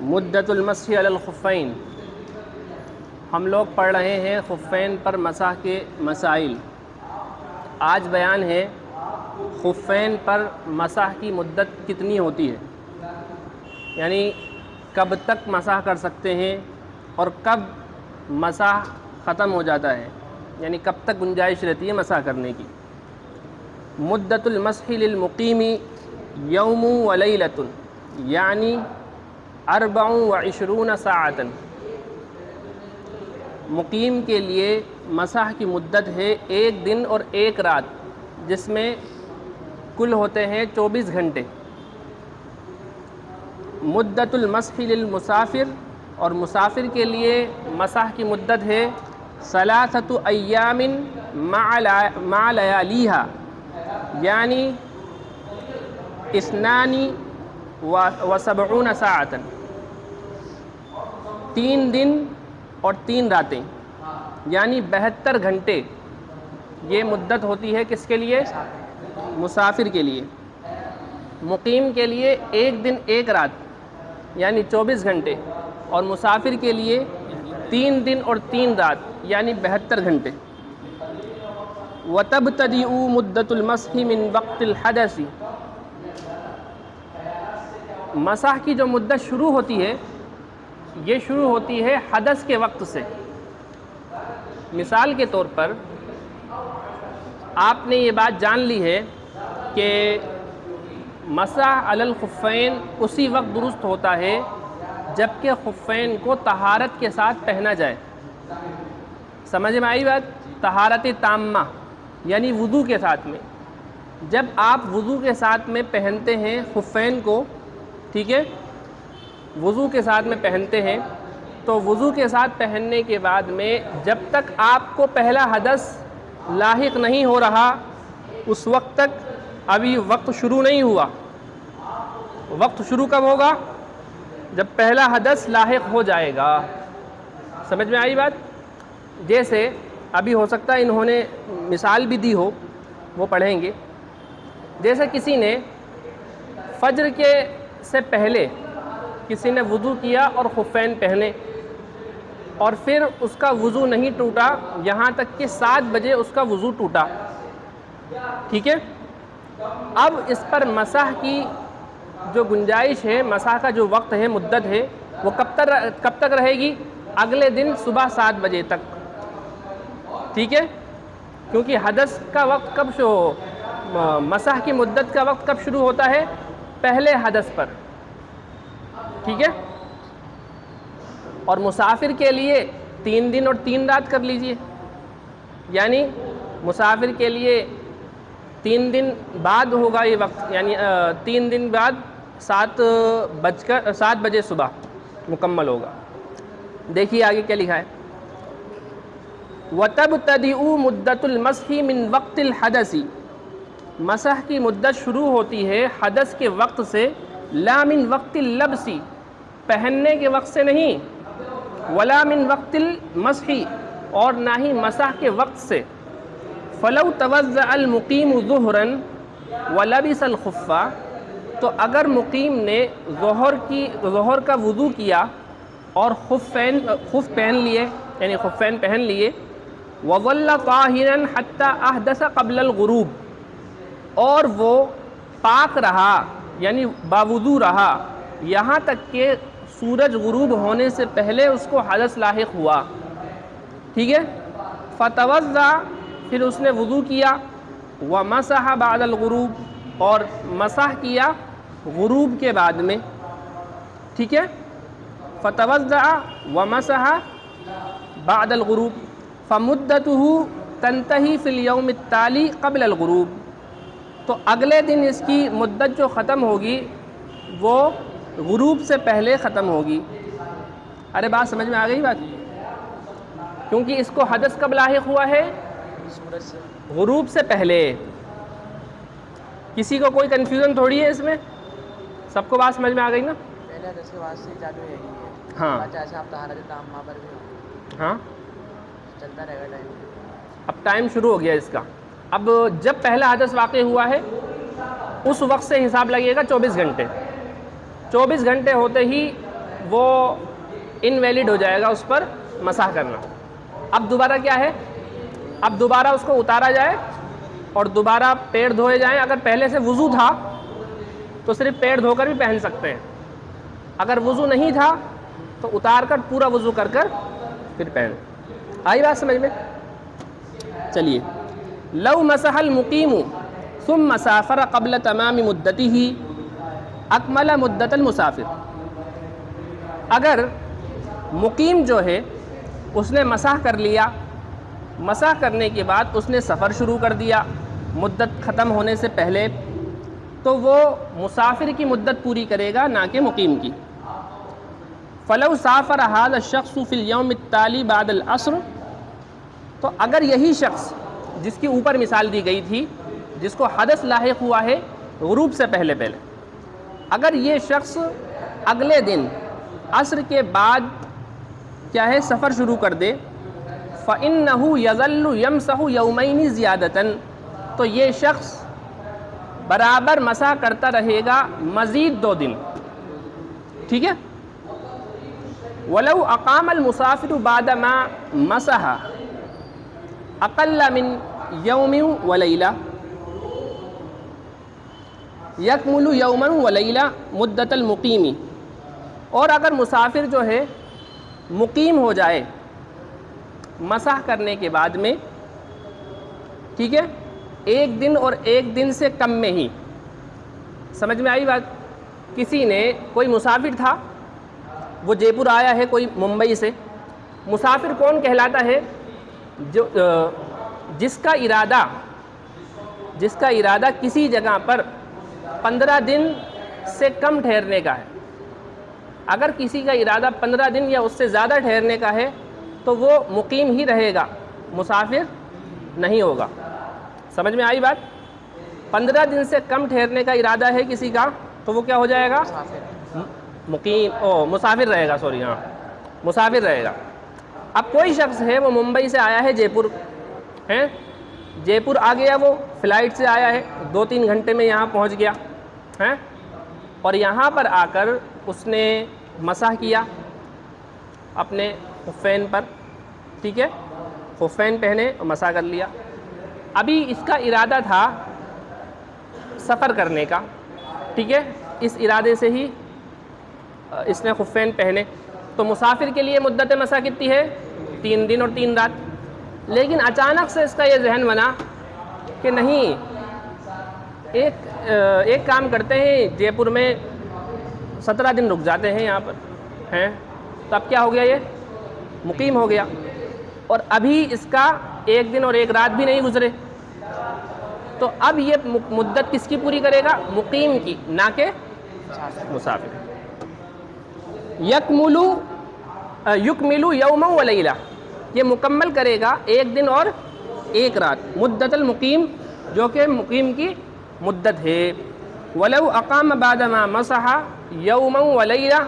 مدۃ المسح علی الخفین، ہم لوگ پڑھ رہے ہیں خفین پر مسح کے مسائل۔ آج بیان ہے خفین پر مسح کی مدت کتنی ہوتی ہے، یعنی کب تک مسح کر سکتے ہیں اور کب مسح ختم ہو جاتا ہے، یعنی کب تک گنجائش رہتی ہے مسح کرنے کی۔ مدۃ المسح للمقیم یوم و لیلۃ یعنی 24 ساعۃ، مقیم کے لیے مسح کی مدت ہے 1 دن اور 1 رات، جس میں کل ہوتے ہیں 24 گھنٹے۔ مدۃ المسح للمسافر، اور مسافر کے لیے مسح کی مدت ہے 3 ایام مع لیالیہا، یعنی 72 ساعۃ، 3 دن اور 3 راتیں، یعنی 72 گھنٹے یہ مدت ہوتی ہے کس کے لیے؟ مسافر کے لیے۔ مقیم کے لیے 1 دن 1 رات یعنی 24 گھنٹے، اور مسافر کے لیے 3 دن اور 3 رات یعنی 72 گھنٹے۔ وَتَبْتَدِئُ مُدَّةُ الْمَسْحِ مِنْ وَقْتِ الْحَدَثِ، مسح کی جو مدت شروع ہوتی ہے یہ شروع ہوتی ہے حدث کے وقت سے۔ مثال کے طور پر آپ نے یہ بات جان لی ہے کہ مسح علی الخفین اسی وقت درست ہوتا ہے جب کہ خفین کو طہارت کے ساتھ پہنا جائے۔ سمجھ میں آئی بات؟ طہارت تامہ یعنی وضو کے ساتھ میں۔ جب آپ وضو کے ساتھ میں پہنتے ہیں خفین کو، ٹھیک ہے، وضو کے ساتھ میں پہنتے ہیں، تو وضو کے ساتھ پہننے کے بعد میں جب تک آپ کو پہلا حدث لاحق نہیں ہو رہا اس وقت تک ابھی وقت شروع نہیں ہوا۔ وقت شروع کب ہوگا؟ جب پہلا حدث لاحق ہو جائے گا۔ سمجھ میں آئی بات؟ جیسے ابھی ہو سکتا ہے انہوں نے مثال بھی دی ہو، وہ پڑھیں گے۔ جیسے کسی نے فجر کے سے پہلے کسی نے وضو کیا اور خفین پہنے، اور پھر اس کا وضو نہیں ٹوٹا یہاں تک کہ 7 بجے اس کا وضو ٹوٹا، ٹھیک ہے۔ اب اس پر مسح کی جو گنجائش ہے، مسح کا جو وقت ہے، مدت ہے، وہ کب تک رہے گی؟ اگلے دن صبح 7 بجے تک، ٹھیک ہے۔ کیونکہ حدث کا وقت کب مسح کی مدت کا وقت کب شروع ہوتا ہے؟ پہلے حدث پر، ٹھیک ہے۔ اور مسافر کے لیے 3 دن اور 3 رات کر لیجئے، یعنی مسافر کے لیے 3 دن بعد ہوگا یہ وقت، یعنی 3 دن بعد 7 بجے صبح مکمل ہوگا۔ دیکھیے آگے کیا لکھا ہے۔ وَتَبْتَدِئُ مُدَّةُ الْمَسْحِ مِنْ وَقْتِ الْحَدَثِ، مسح کی مدت شروع ہوتی ہے حدث کے وقت سے، لا من وقت اللبس، پہننے کے وقت سے نہیں، ولا من وقت المسح، اور نہ ہی مسح کے وقت سے۔ فلو توضأ المقیم ظہرا ولبس الخف، تو اگر مقیم نے ظہر کا وضو کیا اور خف پہن لیے، یعنی خفین پہن لیے، وظل طاہرا حتی احدث قبل الغروب، اور وہ پاک رہا یعنی باوضو رہا یہاں تک کہ سورج غروب ہونے سے پہلے اس کو حدث لاحق ہوا، ٹھیک ہے۔ فتوضأ، پھر اس نے وضو کیا، ومسح بعد الغروب، اور مسح کیا غروب کے بعد میں، ٹھیک ہے۔ فتوضأ ومسح بعد الغروب فمدته تنتہی فی الیوم التالی قبل الغروب، تو اگلے دن اس کی مدت جو ختم ہوگی وہ غروب سے پہلے ختم ہوگی۔ ارے بات سمجھ میں آ گئی بات؟ کیونکہ اس کو حدث کب لاحق ہوا ہے؟ غروب سے پہلے۔ کسی کو کوئی کنفیوژن تھوڑی ہے اس میں؟ سب کو بات سمجھ میں آ گئی نا؟ پہلے حدث کے بعد سے چالو ہے گی، ہاں ایسا آپ طہارت تامہ پر بھی ہاں، چلتا رہے گا ٹائم۔ اب ٹائم شروع ہو گیا اس کا۔ اب جب پہلا حدث واقع ہوا ہے اس وقت سے حساب لگے گا 24 گھنٹے۔ 24 گھنٹے ہوتے ہی وہ انویلڈ ہو جائے گا اس پر مسح کرنا۔ اب دوبارہ کیا ہے، اب دوبارہ اس کو اتارا جائے اور دوبارہ پیر دھوئے جائیں۔ اگر پہلے سے وضو تھا تو صرف پیر دھو کر بھی پہن سکتے ہیں، اگر وضو نہیں تھا تو اتار کر پورا وضو کر کر پھر پہن۔ آئی بات سمجھ میں؟ چلیے، لو مسح المقیم ثم سافر قبل تمام مدته اکمل مدت المسافر۔ اگر مقیم جو ہے اس نے مسح کر لیا، مسح کرنے کے بعد اس نے سفر شروع کر دیا مدت ختم ہونے سے پہلے، تو وہ مسافر کی مدت پوری کرے گا، نہ کہ مقیم کی۔ فلو سافر هذا الشخص في اليوم التالي بعد العصر، تو اگر یہی شخص جس کی اوپر مثال دی گئی تھی، جس کو حدث لاحق ہوا ہے غروب سے پہلے اگر یہ شخص اگلے دن عصر کے بعد کیا ہے سفر شروع کر دے، فإنه يظل يمسح يومين زیادة، تو یہ شخص برابر مسح کرتا رہے گا مزید 2 دن، ٹھیک ہے۔ وَلَوْ أَقَامَ الْمُسَافِرُ بَعْدَ مَا مَسَحَ أَقَلَّ مِنْ يَوْمٍ وَلَيْلَةٍ يَكْمُلُ يَوْمًا وَلَيْلَةً مُدَّةَ الْمُقِيمِ، اور اگر مسافر جو ہے مقیم ہو جائے مسح کرنے کے بعد میں، ٹھیک ہے، 1 دن اور 1 دن سے کم میں ہی۔ سمجھ میں آئی بات؟ کسی نے، کوئی مسافر تھا، وہ جے پور آیا ہے کوئی ممبئی سے۔ مسافر کون کہلاتا ہے؟ جو جس کا ارادہ کسی جگہ پر 15 دن سے کم ٹھہرنے کا ہے۔ اگر کسی کا ارادہ 15 دن یا اس سے زیادہ ٹھہرنے کا ہے تو وہ مقیم ہی رہے گا، مسافر نہیں ہوگا۔ سمجھ میں آئی بات؟ 15 دن سے کم ٹھہرنے کا ارادہ ہے کسی کا تو وہ کیا ہو جائے گا؟ مسافر رہے گا، ہاں مسافر رہے گا۔ اب کوئی شخص ہے وہ ممبئی سے آیا ہے جے پور، جے پور آ گیا، وہ فلائٹ سے آیا ہے، 2-3 گھنٹے میں یہاں پہنچ گیا، اور یہاں پر آ کر اس نے مسح کیا اپنے خفین پر، ٹھیک ہے، خفین پہنے اور مسح کر لیا۔ ابھی اس کا ارادہ تھا سفر کرنے کا، ٹھیک ہے، اس ارادے سے ہی اس نے خفین پہنے، تو مسافر کے لیے مدت مسح کتنی ہے؟ 3 دن اور 3 رات۔ لیکن اچانک سے اس کا یہ ذہن بنا کہ نہیں، ایک کام کرتے ہیں، جے پور میں 17 دن رک جاتے ہیں یہاں پر، تو اب کیا ہو گیا؟ یہ مقیم ہو گیا، اور ابھی اس کا 1 دن اور 1 رات بھی نہیں گزرے، تو اب یہ مدت کس کی پوری کرے گا؟ مقیم کی، نہ کہ مسافر۔ یکملو یوما ولیلہ، یہ مکمل کرے گا 1 دن اور 1 رات، مدت المقیم، جو کہ مقیم کی مدت ہے۔ ولو اقام بعد ما مسح یوما ولیلہ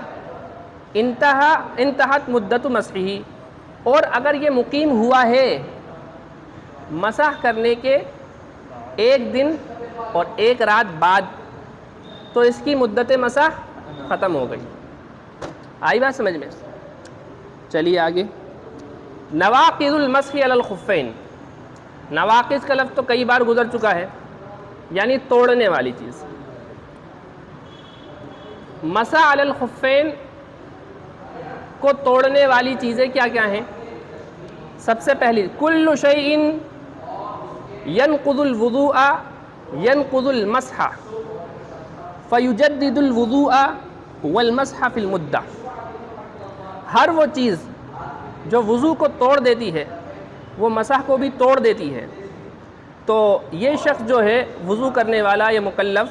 انتہت مدت مسحہ، اور اگر یہ مقیم ہوا ہے مسح کرنے کے 1 دن اور 1 رات بعد، تو اس کی مدت مسح ختم ہو گئی۔ آئی بات سمجھ میں؟ چلیے آگے، نواقض المسح علی الخفین۔ نواقض کا لفظ تو کئی بار گزر چکا ہے، یعنی توڑنے والی چیز۔ مسح علی الخفین کو توڑنے والی چیزیں کیا کیا ہیں؟ سب سے پہلی، کل شیء ینقض الوضوء ینقض المسح فیجدد الوضوء والمسح فی المدہ۔ ہر وہ چیز جو وضو کو توڑ دیتی ہے وہ مسح کو بھی توڑ دیتی ہے، تو یہ شخص جو ہے وضو کرنے والا یا مکلف،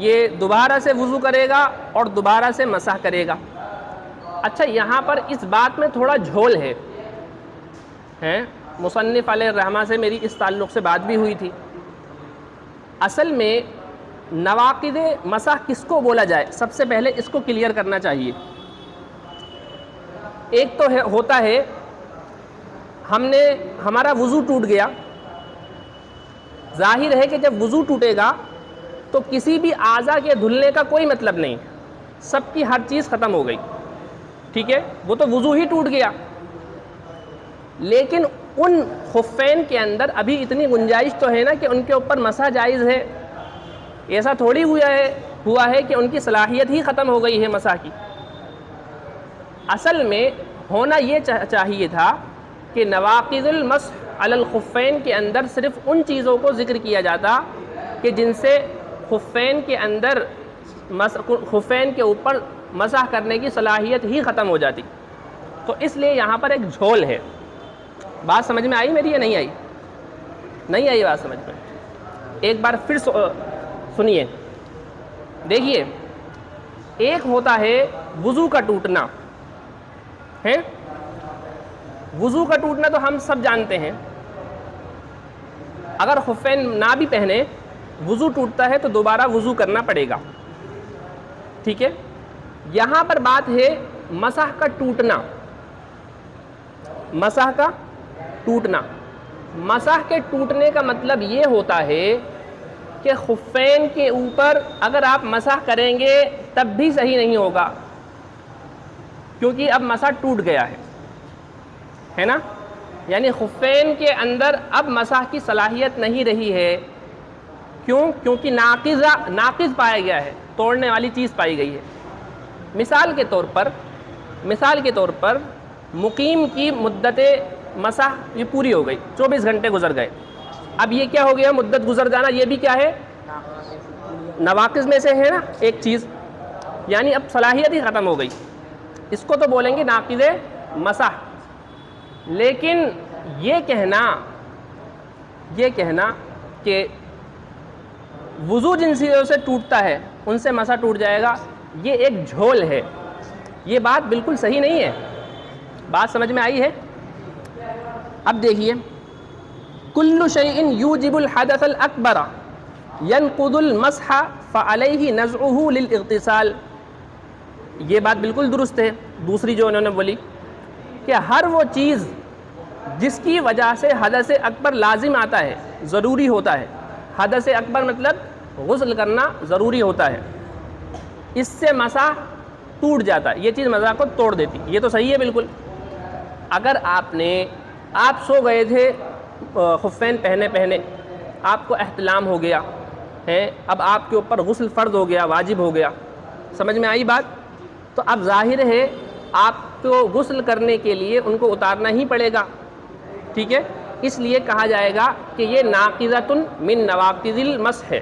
یہ دوبارہ سے وضو کرے گا اور دوبارہ سے مسح کرے گا۔ اچھا، یہاں پر اس بات میں تھوڑا جھول ہے، مصنف علیہ الرحمہ سے میری اس تعلق سے بات بھی ہوئی تھی۔ اصل میں نواقض مسح کس کو بولا جائے، سب سے پہلے اس کو کلیئر کرنا چاہیے۔ ایک تو ہوتا ہے ہمارا وضو ٹوٹ گیا، ظاہر ہے کہ جب وضو ٹوٹے گا تو کسی بھی اعضاء کے دھلنے کا کوئی مطلب نہیں، سب کی ہر چیز ختم ہو گئی، ٹھیک ہے، وہ تو وضو ہی ٹوٹ گیا، لیکن ان خفین کے اندر ابھی اتنی گنجائش تو ہے نا کہ ان کے اوپر مسح جائز ہے. ایسا تھوڑی ہوا ہے کہ ان کی صلاحیت ہی ختم ہو گئی ہے مسح کی. اصل میں ہونا یہ چاہیے تھا کہ نواقض المسح علی الخفین کے اندر صرف ان چیزوں کو ذکر کیا جاتا کہ جن سے خفین کے اندر خفین کے اوپر مسح کرنے کی صلاحیت ہی ختم ہو جاتی. تو اس لیے یہاں پر ایک جھول ہے. بات سمجھ میں آئی میری یا نہیں آئی؟ نہیں آئی بات سمجھ میں؟ ایک بار پھر سنیے. دیکھیے، ایک ہوتا ہے وضو کا ٹوٹنا ہے. وضو کا ٹوٹنا تو ہم سب جانتے ہیں. اگر خفین نہ بھی پہنے وضو ٹوٹتا ہے تو دوبارہ وضو کرنا پڑے گا. ٹھیک ہے، یہاں پر بات ہے مسح کا ٹوٹنا. مسح کا ٹوٹنا، مسح کے ٹوٹنے کا مطلب یہ ہوتا ہے کہ خفین کے اوپر اگر آپ مسح کریں گے تب بھی صحیح نہیں ہوگا، کیونکہ اب مسح ٹوٹ گیا ہے نا. یعنی خفین کے اندر اب مسح کی صلاحیت نہیں رہی ہے. کیوں؟ کیونکہ ناقض پایا گیا ہے، توڑنے والی چیز پائی گئی ہے. مثال کے طور پر مقیم کی مدت مسح یہ پوری ہو گئی، 24 گھنٹے گزر گئے. اب یہ کیا ہو گیا؟ مدت گزر جانا. یہ بھی کیا ہے؟ نواقض میں سے ہے نا ایک چیز. یعنی اب صلاحیت ہی ختم ہو گئی. اس کو تو بولیں گے ناقض مسح. لیکن یہ کہنا کہ وضو جن چیزوں سے ٹوٹتا ہے ان سے مسح ٹوٹ جائے گا، یہ ایک جھول ہے. یہ بات بالکل صحیح نہیں ہے. بات سمجھ میں آئی ہے؟ اب دیکھیے، کل شیء یوجب الحدث الاکبر ینقض المسح فعلیہ نزعہ للاغتسال. یہ بات بالکل درست ہے. دوسری جو انہوں نے بولی کہ ہر وہ چیز جس کی وجہ سے حدث اکبر لازم آتا ہے، ضروری ہوتا ہے. حدث اکبر مطلب غسل کرنا ضروری ہوتا ہے، اس سے مسح ٹوٹ جاتا ہے. یہ چیز مسح کو توڑ دیتی. یہ تو صحیح ہے بالکل. اگر آپ سو گئے تھے خفین پہنے آپ کو احتلام ہو گیا ہے، اب آپ کے اوپر غسل فرض ہو گیا، واجب ہو گیا. سمجھ میں آئی بات؟ تو اب ظاہر ہے آپ کو غسل کرنے کے لیے ان کو اتارنا ہی پڑے گا. ٹھیک ہے، اس لیے کہا جائے گا کہ یہ ناقضۃ من نواقض المسح ہے.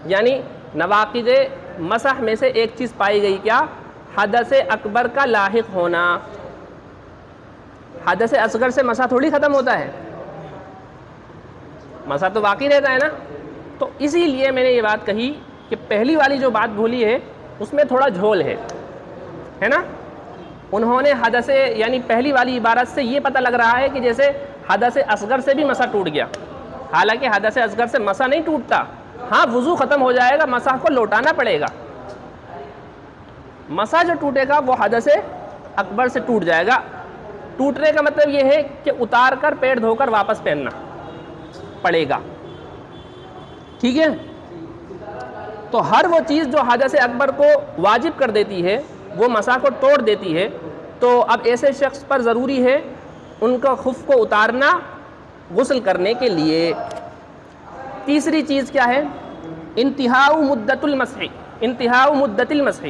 یعنی نواقض مسح میں سے ایک چیز پائی گئی، کیا؟ حدث اکبر کا لاحق ہونا. حدث اصغر سے مسح تھوڑی ختم ہوتا ہے، مسح تو باقی رہتا ہے نا. تو اسی لیے میں نے یہ بات کہی کہ پہلی والی جو بات بولی ہے اس میں تھوڑا جھول ہے نا. انہوں نے حدث یعنی پہلی والی عبارت سے یہ پتہ لگ رہا ہے کہ جیسے حدث اصغر سے بھی مسح ٹوٹ گیا. حالانکہ حدث اصغر سے مسح نہیں ٹوٹتا. ہاں، وضو ختم ہو جائے گا، مسح کو لوٹانا پڑے گا. مسح جو ٹوٹے گا وہ حدث اکبر سے ٹوٹ جائے گا. ٹوٹنے کا مطلب یہ ہے کہ اتار کر پیر دھو کر واپس پہننا پڑے گا. ٹھیک ہے، تو ہر وہ چیز جو حدث اکبر کو واجب کر دیتی ہے وہ مسح کو توڑ دیتی ہے. تو اب ایسے شخص پر ضروری ہے ان کا خف کو اتارنا غسل کرنے کے لیے. تیسری چیز کیا ہے؟ انتہاء مدت المسح.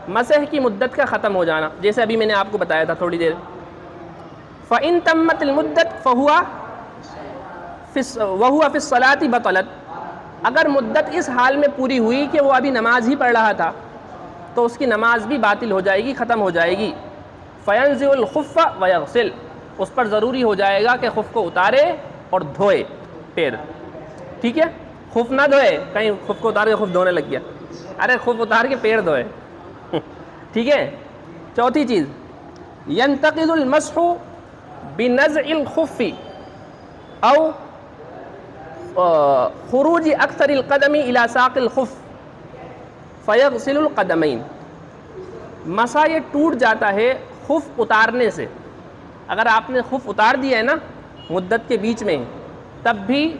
مسح کی مدت کا ختم ہو جانا، جیسے ابھی میں نے آپ کو بتایا تھا تھوڑی دیر. فَإِن تَمَّتِ الْمُدَّةُ وَهُوَ فِي الصَّلَاةِ بَطَلَتْ. اگر مدت اس حال میں پوری ہوئی کہ وہ ابھی نماز ہی پڑھ رہا تھا تو اس کی نماز بھی باطل ہو جائے گی، ختم ہو جائے گی. فَيَنزِعُ الْخُفَّ وَيَغْسِلْ. اس پر ضروری ہو جائے گا کہ خف کو اتارے اور دھوئے پیر. ٹھیک ہے، خف نہ دھوئے، کہیں خف کو اتار کے خف دھونے لگ گیا. ارے خف اتار کے پیر دھوئے. ٹھیک ہے. چوتھی چیز، ينتقض المسح بنزع الخف او خروج اکثر القدم الى ساق الخف فيغسل القدمين. مسح یہ ٹوٹ جاتا ہے خف اتارنے سے. اگر آپ نے خف اتار دیا ہے نا مدت کے بیچ میں، تب بھی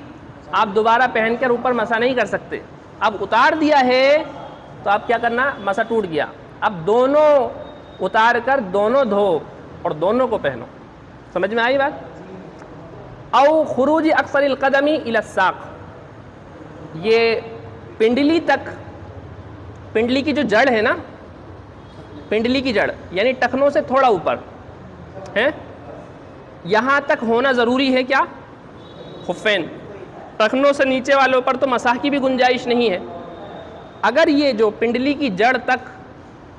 آپ دوبارہ پہن کر اوپر مسح نہیں کر سکتے. اب اتار دیا ہے تو آپ کیا کرنا؟ مسح ٹوٹ گیا. اب دونوں اتار کر دونوں دھو اور دونوں کو پہنو. سمجھ میں آئی بات؟ او خروج اکثر القدمی الی الساق، یہ پنڈلی تک، پنڈلی کی جو جڑ ہے نا، پنڈلی کی جڑ یعنی ٹخنوں سے تھوڑا اوپر ہے، یہاں تک ہونا ضروری ہے کیا؟ خفین. ٹخنوں سے نیچے والوں پر تو مسح کی بھی گنجائش نہیں ہے. اگر یہ جو پنڈلی کی جڑ تک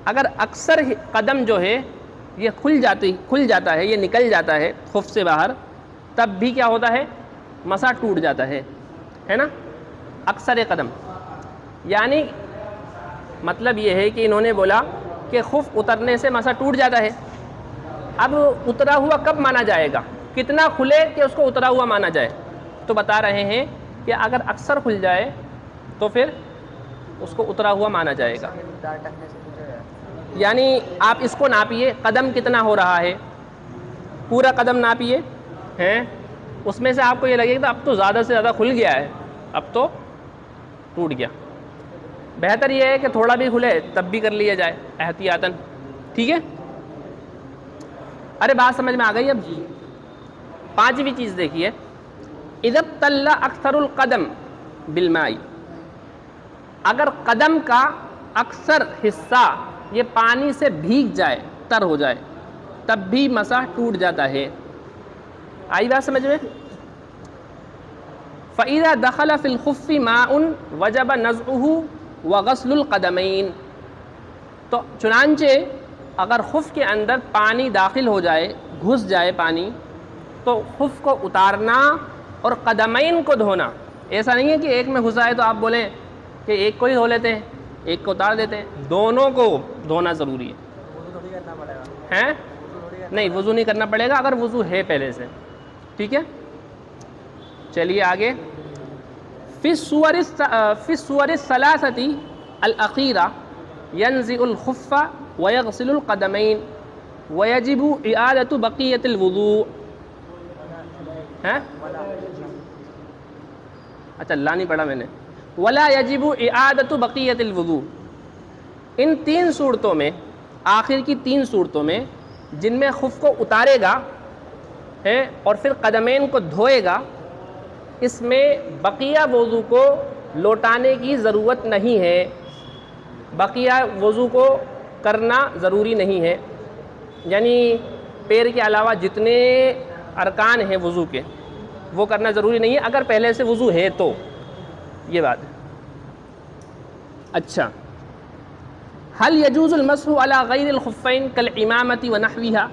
اگر اکثر قدم جو ہے یہ کھل جاتا ہے، یہ نکل جاتا ہے خف سے باہر، تب بھی کیا ہوتا ہے؟ مسح ٹوٹ جاتا ہے نا. اکثر قدم یعنی مطلب یہ ہے کہ انہوں نے بولا کہ خف اترنے سے مسح ٹوٹ جاتا ہے. اب اترا ہوا کب مانا جائے گا؟ کتنا کھلے کہ اس کو اترا ہوا مانا جائے؟ تو بتا رہے ہیں کہ اگر اکثر کھل جائے تو پھر اس کو اترا ہوا مانا جائے گا. یعنی آپ اس کو ناپیے، قدم کتنا ہو رہا ہے، پورا قدم ناپیے ہیں، اس میں سے آپ کو یہ لگے گا اب تو زیادہ سے زیادہ کھل گیا ہے، اب تو ٹوٹ گیا. بہتر یہ ہے کہ تھوڑا بھی کھلے تب بھی کر لیا جائے احتیاطاً. ٹھیک ہے؟ ارے بات سمجھ میں آ گئی؟ اب پانچویں چیز دیکھیے، اذا ابتل اکثر القدم بالماء، اگر قدم کا اکثر حصہ یہ پانی سے بھیگ جائے، تر ہو جائے، تب بھی مسح ٹوٹ جاتا ہے. آئی بات سمجھ میں؟ فَإِذَا دَخَلَ فِي الْخُفِّ مَاءٌ وَجَبَ نَزْعُهُ وَغَسْلُ الْقَدَمَيْنِ، تو چنانچہ اگر خف کے اندر پانی داخل ہو جائے، گھس جائے پانی، تو خف کو اتارنا اور قدمین کو دھونا. ایسا نہیں ہے کہ ایک میں گھسا ہے تو آپ بولیں کہ ایک کو ہی دھو لیتے ہیں، ایک کو اتار دیتے ہیں، دونوں کو دھونا ضروری ہے. ہیں؟ نہیں، وضو نہیں کرنا پڑے گا اگر وضو ہے پہلے سے. ٹھیک ہے؟ چلیے آگے. فی الصور الثلاثۃ الاخیرہ ینزع الخف ویغسل القدمین ویجب اعادۃ بقیۃ الوضوء. ہیں؟ اچھا اللہ نہیں پڑھا میں نے. ولا یجب اعادۃ بقیۃ الوضوء. ان تین صورتوں میں، آخر کی تین صورتوں میں جن میں خف کو اتارے گا ہے اور پھر قدمین کو دھوئے گا، اس میں بقیہ وضو کو لوٹانے کی ضرورت نہیں ہے. بقیہ وضو کو کرنا ضروری نہیں ہے، یعنی پیر کے علاوہ جتنے ارکان ہیں وضو کے وہ کرنا ضروری نہیں ہے اگر پہلے سے وضو ہے تو. یہ بات ہے. اچھا، هل يجوز المسح على غیر الخفین كالعمامۃ ونحوها،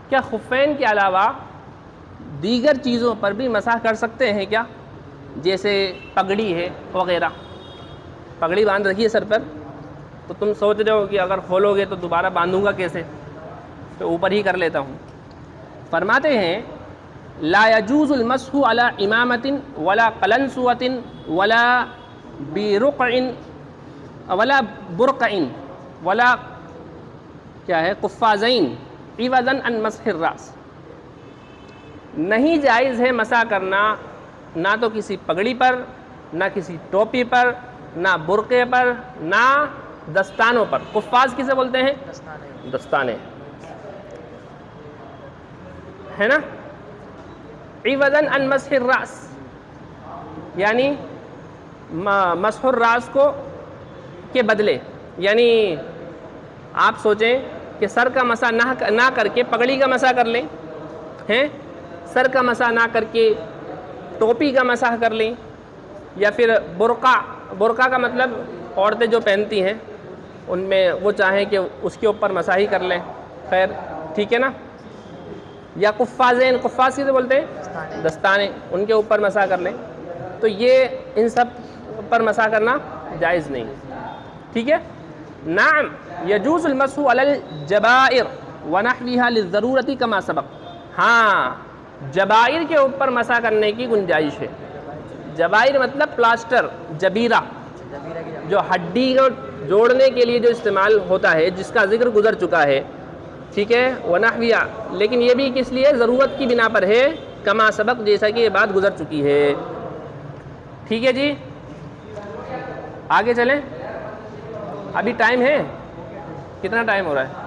کیا خفین کے علاوہ دیگر چیزوں پر بھی مسح کر سکتے ہیں کیا؟ جیسے پگڑی ہے وغیرہ. پگڑی باندھ رکھی ہے سر پر، تو تم سوچ رہے ہو کہ اگر کھولو گے تو دوبارہ باندھوں گا کیسے، تو اوپر ہی کر لیتا ہوں. فرماتے ہیں لا يجوز المسح على امامة ولا قلنسوة ولا برقع ولا برقع ولا کیا ہے قفازین عوضا عن مسح الراس. نہیں جائز ہے مسح کرنا نہ تو کسی پگڑی پر، نہ کسی ٹوپی پر، نہ برقعے پر، نہ دستانوں پر. قفاز کسے بولتے ہیں؟ دستانے، ہے نا. عوضا عن مسح الراس یعنی مسح الراس کو کے بدلے، یعنی آپ سوچیں کہ سر کا مسح نہ کر کے پگڑی کا مسح کر لیں، ہیں، سر کا مسح نہ کر کے ٹوپی کا مسح کر لیں، یا پھر برقع کا مطلب عورتیں جو پہنتی ہیں ان میں وہ چاہیں کہ اس کے اوپر مسح ہی کر لیں. خیر ٹھیک ہے نا. یا قفازین، قفاز کسے بولتے ہیں؟ دستانے، ان کے اوپر مسح کر لیں. تو یہ ان سب پر مسح کرنا جائز نہیں. ٹھیک ہے. نعم یجوز المسح علی الجبائر ونحوها للضرورت کما سبق. ہاں، جبائر کے اوپر مسح کرنے کی گنجائش ہے. جبائر مطلب پلاسٹر، جبیرہ، جو ہڈی کو جوڑنے کے لیے جو استعمال ہوتا ہے، جس کا ذکر گزر چکا ہے. ٹھیک ہے. ونحویہ، لیکن یہ بھی کس لیے؟ ضرورت کی بنا پر ہے، کما سبق، جیسا کہ یہ بات گزر چکی ہے. ٹھیک ہے جی. آگے چلیں. ابھی ٹائم ہے، کتنا ٹائم ہو رہا ہے؟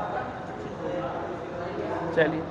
چلیے